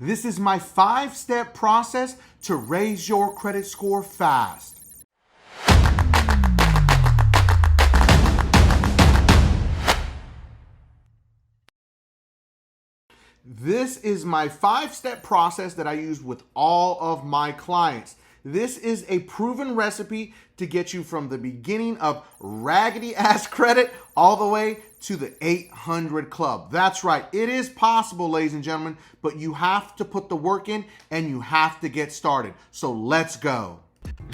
This is my 5-step process to raise your credit score fast. This is my 5-step process that I use with all of my clients. This is a proven recipe to get you from the beginning of raggedy ass credit all the way to the 800 club. That's right. It is possible, ladies and gentlemen, but you have to put the work in and you have to get started. So let's go.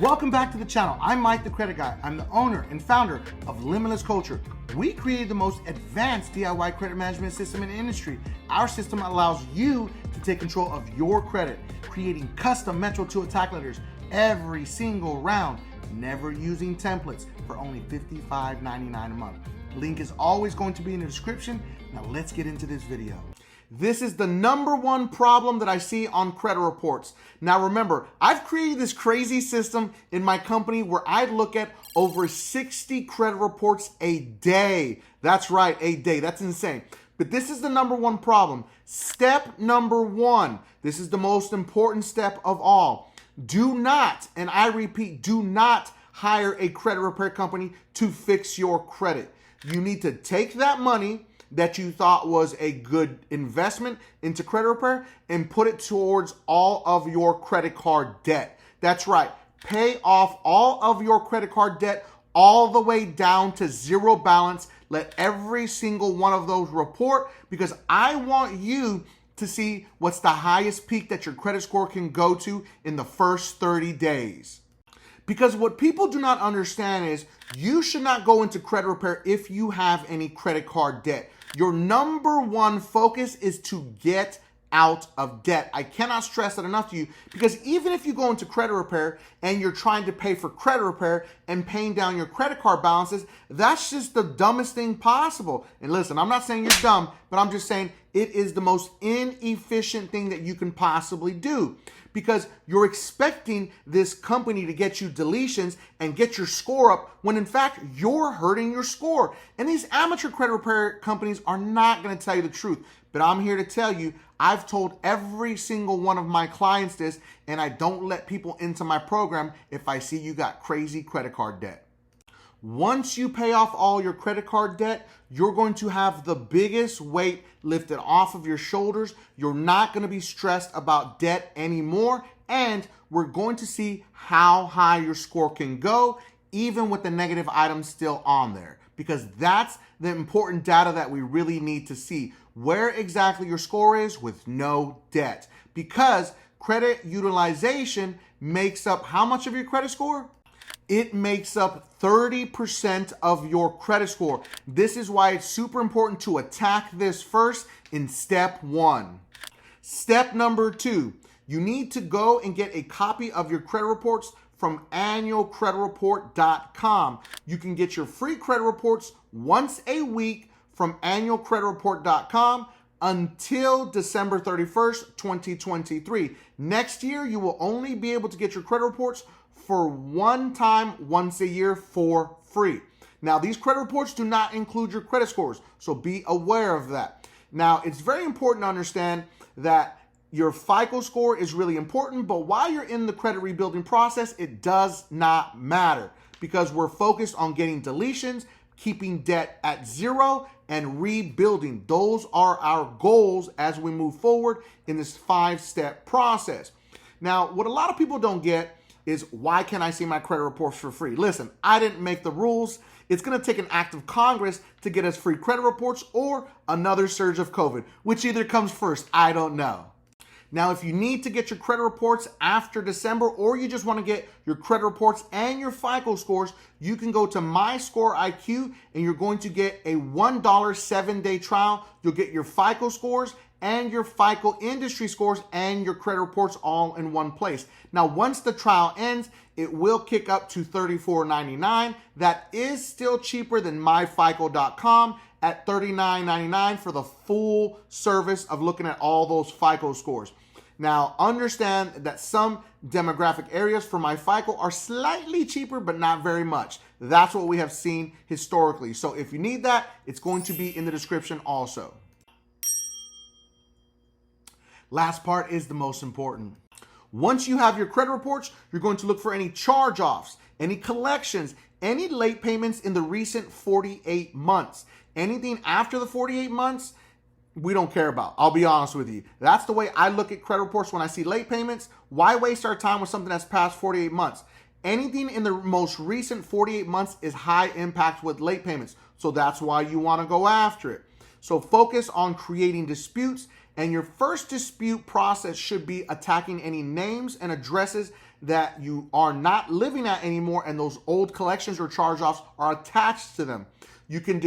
Welcome back to the channel. I'm Mike the Credit Guy. I'm the owner and founder of Limitless Culture. We created the most advanced DIY credit management system in the industry. Our system allows you to take control of your credit, creating custom mental tool attack letters every single round, never using templates, for only $55.99 a month. Link is always going to be in the description. Now let's get into this video. This is the #1 problem that I see on credit reports. Now remember, I've created this crazy system in my company where I look at over 60 credit reports a day. That's right, a day. That's insane. But this is the #1 problem. Step #1. This is the most important step of all. Do not, and I repeat, do not hire a credit repair company to fix your credit. You need to take that money that you thought was a good investment into credit repair and put it towards all of your credit card debt. That's right. Pay off all of your credit card debt all the way down to zero balance. Let every single one of those report, because I want you to see what's the highest peak that your credit score can go to in the first 30 days. Because what people do not understand is you should not go into credit repair if you have any credit card debt. Your #1 focus is to get out of debt. I cannot stress that enough to you, because even if you go into credit repair and you're trying to pay for credit repair and paying down your credit card balances, that's just the dumbest thing possible. And listen, I'm not saying you're dumb, but I'm just saying it is the most inefficient thing that you can possibly do, because you're expecting this company to get you deletions and get your score up when in fact you're hurting your score. And these amateur credit repair companies are not going to tell you the truth. But I'm here to tell you, I've told every single one of my clients this, and I don't let people into my program if I see you got crazy credit card debt. Once you pay off all your credit card debt, you're going to have the biggest weight lifted off of your shoulders. You're not going to be stressed about debt anymore, and we're going to see how high your score can go, even with the negative items still on there, because that's the important data that we really need to see, where exactly your score is with no debt. Because credit utilization makes up how much of your credit score? It makes up 30% of your credit score. This is why it's super important to attack this first in step 1. Step #2, you need to go and get a copy of your credit reports from annualcreditreport.com. You can get your free credit reports once a week from annualcreditreport.com until December 31st, 2023. Next year, you will only be able to get your credit reports for one time, once a year, for free. Now, these credit reports do not include your credit scores, so be aware of that. Now, it's very important to understand that your FICO score is really important, but while you're in the credit rebuilding process, it does not matter, because we're focused on getting deletions, keeping debt at zero, and rebuilding. Those are our goals as we move forward in this 5-step process. Now, what a lot of people don't get is, why can't I see my credit reports for free? Listen, I didn't make the rules. It's going to take an act of Congress to get us free credit reports, or another surge of COVID, which either comes first. I don't know. Now, if you need to get your credit reports after December, or you just want to get your credit reports and your FICO scores, you can go to My Score IQ, and you're going to get a $1 7-day trial. You'll get your FICO scores and your FICO industry scores and your credit reports all in one place. Now, once the trial ends, it will kick up to $34.99. That is still cheaper than myfico.com at $39.99 for the full service of looking at all those FICO scores. Now, understand that some demographic areas for MyFICO are slightly cheaper, but not very much. That's what we have seen historically. So if you need that, it's going to be in the description also. Last part is the most important. Once you have your credit reports, you're going to look for any charge-offs, any collections, any late payments in the recent 48 months. Anything after the 48 months, we don't care about. I'll be honest with you. That's the way I look at credit reports when I see late payments. Why waste our time with something that's past 48 months? Anything in the most recent 48 months is high impact with late payments. So that's why you want to go after it. So focus on creating disputes, and your first dispute process should be attacking any names and addresses that you are not living at anymore, and those old collections or charge-offs are attached to them. You can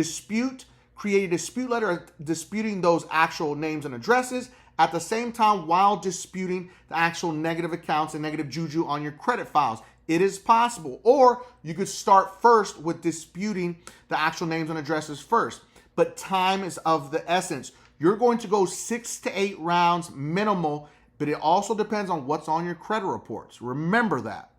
create a dispute letter disputing those actual names and addresses at the same time while disputing the actual negative accounts and negative juju on your credit files. It is possible. Or you could start first with disputing the actual names and addresses first. But time is of the essence. You're going to go 6 to 8 rounds minimal, but it also depends on what's on your credit reports. Remember that.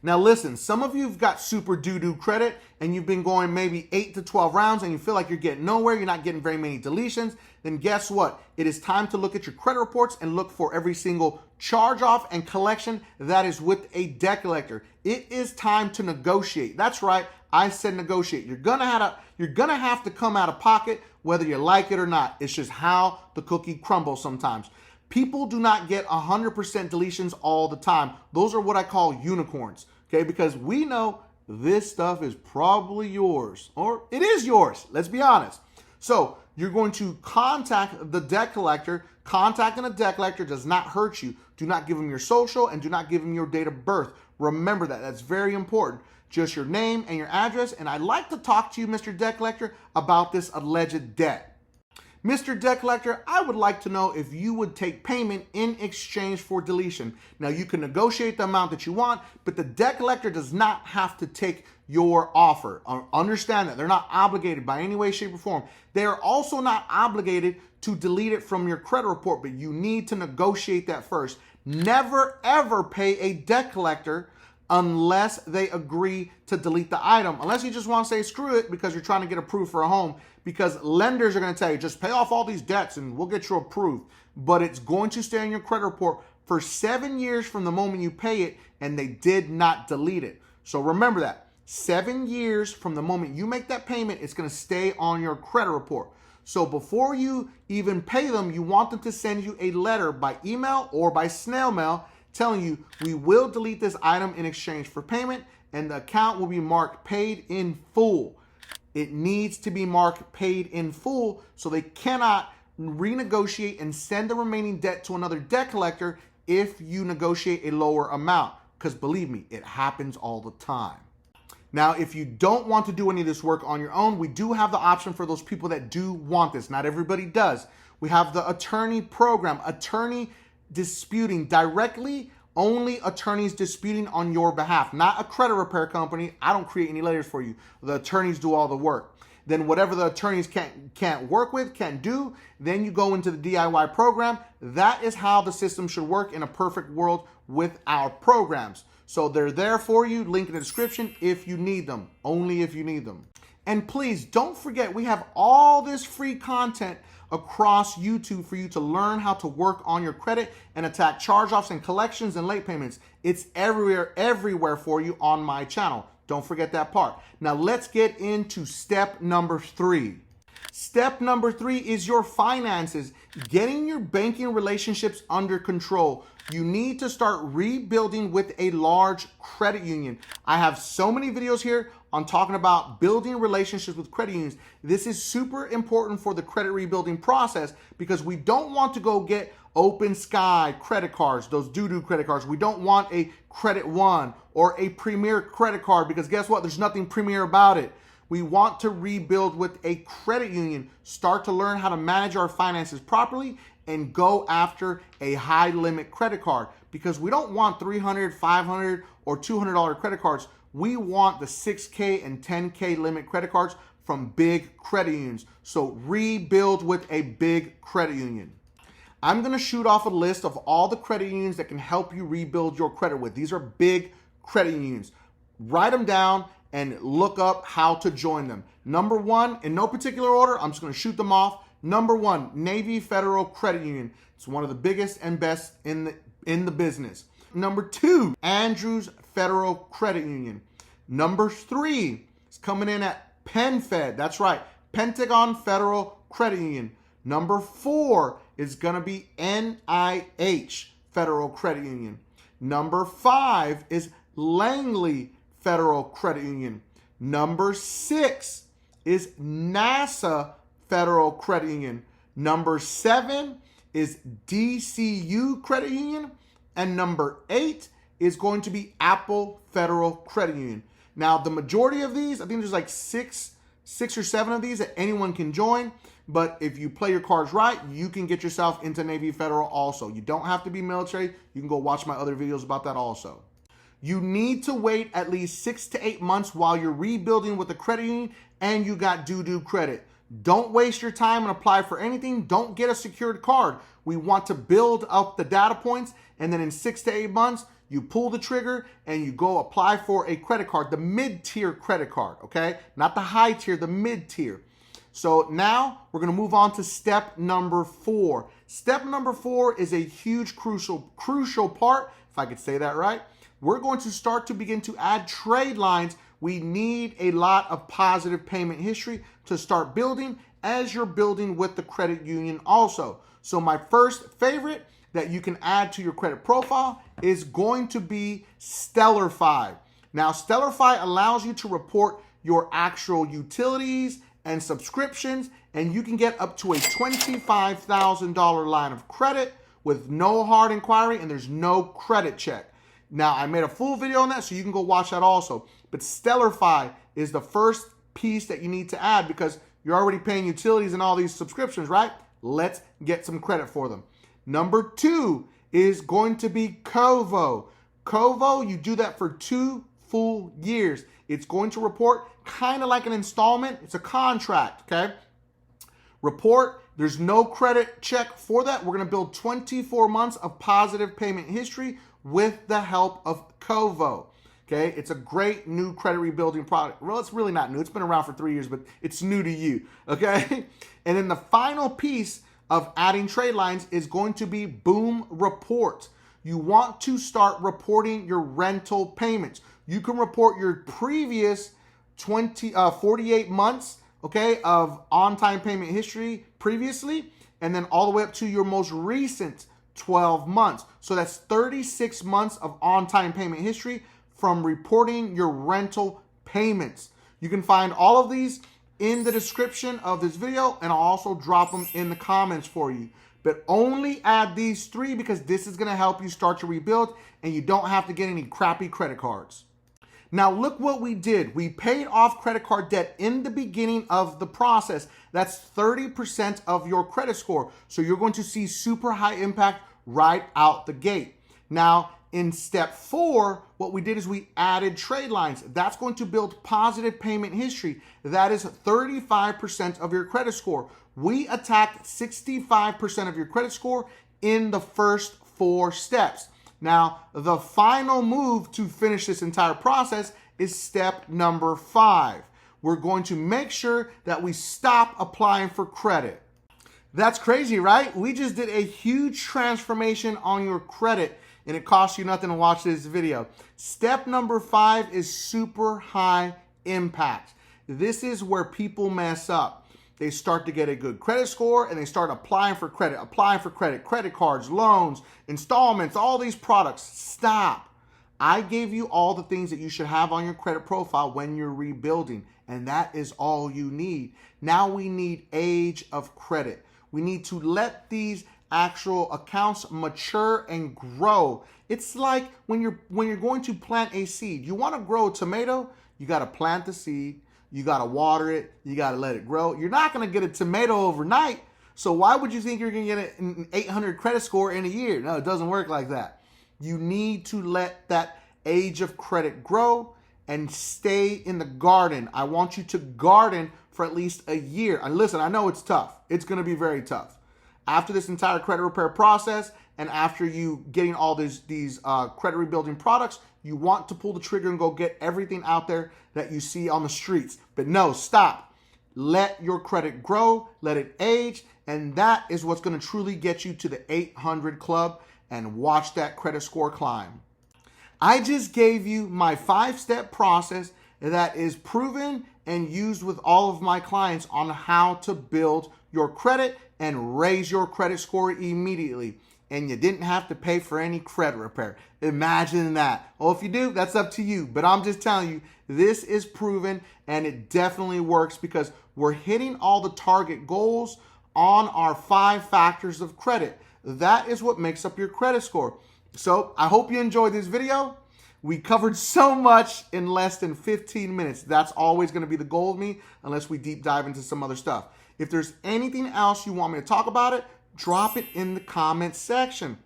Now listen, some of you have got super doo-doo credit and you've been going maybe 8 to 12 rounds and you feel like you're getting nowhere, you're not getting very many deletions, then guess what? It is time to look at your credit reports and look for every single charge-off and collection that is with a debt collector. It is time to negotiate. That's right, I said negotiate. You're gonna have to come out of pocket whether you like it or not. It's just how the cookie crumbles sometimes. People do not get 100% deletions all the time. Those are what I call unicorns, okay? Because we know this stuff is probably yours, or it is yours, let's be honest. So you're going to contact the debt collector. Contacting a debt collector does not hurt you. Do not give them your social and do not give them your date of birth. Remember that, that's very important. Just your name and your address, and I'd like to talk to you, Mr. Debt Collector, about this alleged debt. Mr. Debt Collector, I would like to know if you would take payment in exchange for deletion. Now, you can negotiate the amount that you want, but the debt collector does not have to take your offer. Understand that. They're not obligated by any way, shape, or form. They are also not obligated to delete it from your credit report, but you need to negotiate that first. Never, ever pay a debt collector unless they agree to delete the item, unless you just want to say screw it because you're trying to get approved for a home, because lenders are going to tell you just pay off all these debts and we'll get you approved, but it's going to stay on your credit report for 7 years from the moment you pay it, and they did not delete it. So remember that 7 years from the moment you make that payment, it's going to stay on your credit report. So before you even pay them, you want them to send you a letter by email or by snail mail telling you we will delete this item in exchange for payment, and the account will be marked paid in full. It needs to be marked paid in full so they cannot renegotiate and send the remaining debt to another debt collector if you negotiate a lower amount, because believe me, it happens all the time. Now, if you don't want to do any of this work on your own, we do have the option for those people that do want this. Not everybody does. We have the attorney program, attorney disputing directly, only attorneys disputing on your behalf, not a credit repair company. I don't create any letters for you. The attorneys do all the work. Then whatever the attorneys can't work with, can't do, then you go into the DIY program. That is how the system should work in a perfect world with our programs. So they're there for you, link in the description if you need them, only if you need them. And please don't forget, we have all this free content across YouTube for you to learn how to work on your credit and attack charge-offs and collections and late payments. It's everywhere for you on my channel. Don't forget that part. Now let's get into step number 3. Step number 3 is your finances, getting your banking relationships under control. You need to start rebuilding with a large credit union. I have so many videos here on talking about building relationships with credit unions. This is super important for the credit rebuilding process because we don't want to go get Open Sky credit cards, those doo-doo credit cards. We don't want a Credit One or a Premier credit card because guess what? There's nothing premier about it. We want to rebuild with a credit union, start to learn how to manage our finances properly, and go after a high limit credit card because we don't want $300, $500, or $200 credit cards. We want the $6K and $10K limit credit cards from big credit unions. So rebuild with a big credit union. I'm going to shoot off a list of all the credit unions that can help you rebuild your credit with. These are big credit unions. Write them down and look up how to join them. Number 1, in no particular order, I'm just going to shoot them off. Number one, Navy Federal Credit Union. It's one of the biggest and best in the business. Number two, Andrews Federal Credit Union. Number three is coming in at PenFed. That's right, Pentagon Federal Credit Union. Number four is going to be NIH Federal Credit Union. Number five is Langley Federal Credit Union. Number six is NASA Federal Credit Union. Number seven is DCU Credit Union. And number eight is going to be Apple Federal Credit Union. Now, the majority of these, I think there's like six or seven of these that anyone can join. But if you play your cards right, you can get yourself into Navy Federal also. You don't have to be military. You can go watch my other videos about that also. You need to wait at least 6 to 8 months while you're rebuilding with the credit union and you got due credit. Don't waste your time and apply for anything. Don't get a secured card. We want to build up the data points, and then in 6 to 8 months, you pull the trigger and you go apply for a credit card, the mid-tier credit card, okay? Not the high tier, the mid-tier. So now we're going to move on to step number 4. Step number 4 is a huge, crucial part, if I could say that right. We're going to start to begin to add trade lines. We need a lot of positive payment history to start building as you're building with the credit union also. So my first favorite that you can add to your credit profile is going to be Stellarfi. Now, Stellarfi allows you to report your actual utilities and subscriptions, and you can get up to a $25,000 line of credit with no hard inquiry, and there's no credit check. Now, I made a full video on that, so you can go watch that also. But Stellarfi is the first piece that you need to add because you're already paying utilities and all these subscriptions, right? Let's get some credit for them. Number 2 is going to be Kovo. Kovo, you do that for 2 full years. It's going to report kind of like an installment. It's a contract, okay? Report. There's no credit check for that. We're going to build 24 months of positive payment history with the help of Kovo. Okay, it's a great new credit rebuilding product. Well, it's really not new. It's been around for 3 years, but it's new to you. Okay, and then the final piece of adding trade lines is going to be Boom Report. You want to start reporting your rental payments. You can report your previous 48 months, okay, of on-time payment history previously, and then all the way up to your most recent 12 months. So that's 36 months of on-time payment history from reporting your rental payments. You can find all of these in the description of this video, and I'll also drop them in the comments for you. But only add these 3 because this is going to help you start to rebuild, and you don't have to get any crappy credit cards. Now look what we did. We paid off credit card debt in the beginning of the process. That's 30% of your credit score. So you're going to see super high impact right out the gate. Now, in step 4, what we did is we added trade lines. That's going to build positive payment history. That is 35% of your credit score. We attacked 65% of your credit score in the first 4 steps. Now, the final move to finish this entire process is step number 5. We're going to make sure that we stop applying for credit. That's crazy, right? We just did a huge transformation on your credit, and it costs you nothing to watch this video. Step number 5 is super high impact. This is where people mess up. They start to get a good credit score and they start applying for credit, credit cards, loans, installments, all these products. Stop. I gave you all the things that you should have on your credit profile when you're rebuilding, and that is all you need. Now we need age of credit. We need to let these actual accounts mature and grow. It's like when you're going to plant a seed. You want to grow a tomato, you got to plant the seed, you got to water it, you got to let it grow. You're not going to get a tomato overnight. So why would you think you're going to get an 800 credit score in a year? No, it doesn't work like that. You need to let that age of credit grow and stay in the garden. I want you to garden for at least a year. And listen, I know it's tough. It's going to be very tough. After this entire credit repair process and after you getting all these credit rebuilding products, you want to pull the trigger and go get everything out there that you see on the streets. But no, stop. let your credit grow, let it age, and that is what's going to truly get you to the 800 club and watch that credit score climb. I just gave you my 5-step process that is proven and used with all of my clients on how to build your credit and raise your credit score immediately. And you didn't have to pay for any credit repair. Imagine that. Well, if you do, that's up to you. But I'm just telling you, this is proven and it definitely works because we're hitting all the target goals on our 5 factors of credit. That is what makes up your credit score. So I hope you enjoyed this video. We covered so much in less than 15 minutes. That's always going to be the goal of me unless we deep dive into some other stuff. If there's anything else you want me to talk about it, drop it in the comments section.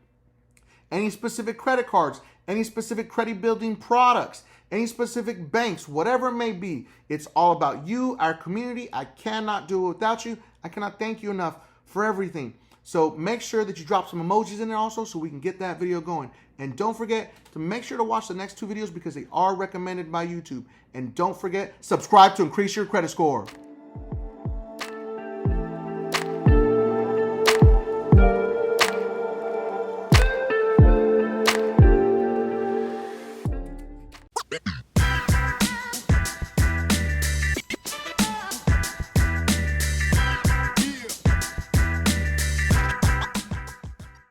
Any specific credit cards, any specific credit building products, any specific banks, whatever it may be, it's all about you, our community. I cannot do it without you. I cannot thank you enough for everything. So make sure that you drop some emojis in there also so we can get that video going. And don't forget to make sure to watch the next 2 videos because they are recommended by YouTube. And don't forget, subscribe to increase your credit score.